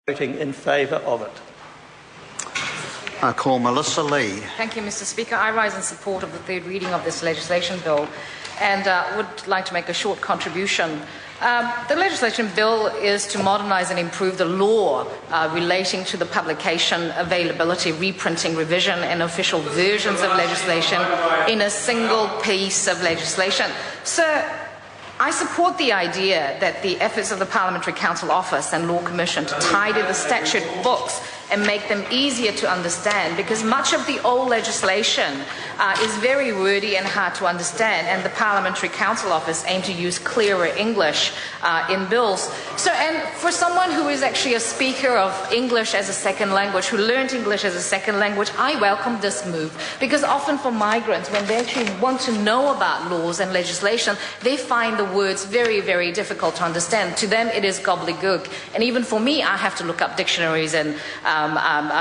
voting in favour of it. I call Melissa Lee. Thank you, Mr. Speaker. I rise in support of the third reading of this legislation bill and would like to make a short contribution. The legislation bill is to modernise and improve the law relating to the publication, availability, reprinting, revision and official versions of legislation in a single piece of legislation. Sir, I support the idea that the efforts of the Parliamentary Counsel Office and Law Commission to tidy the statute books and make them easier to understand, because much of the old legislation is very wordy and hard to understand, and the Parliamentary Counsel Office aim to use clearer English in bills. So, and for someone who is actually a speaker of English as a second language, who learned English as a second language, I welcome this move, because often for migrants, when they actually want to know about laws and legislation, they find the words very, very difficult to understand. To them, it is gobbledygook. And even for me, I have to look up dictionaries and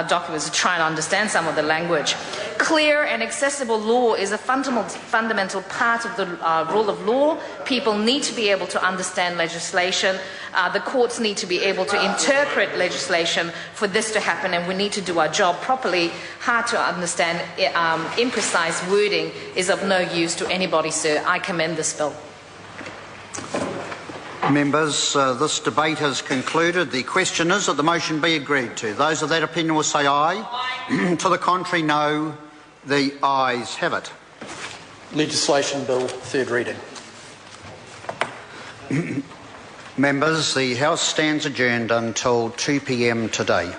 documents to try and understand some of the language. Clear and accessible law is a fundamental part of the rule of law. People need to be able to understand legislation. The courts need to be able to interpret legislation for this to happen, and we need to do our job properly. Hard to understand, imprecise wording is of no use to anybody, sir. I commend this bill. Members, this debate has concluded. The question is that the motion be agreed to. Those of that opinion will say aye. Aye. To the contrary, no. The ayes have it. Legislation bill, third reading. Members, the House stands adjourned until 2 p.m. today.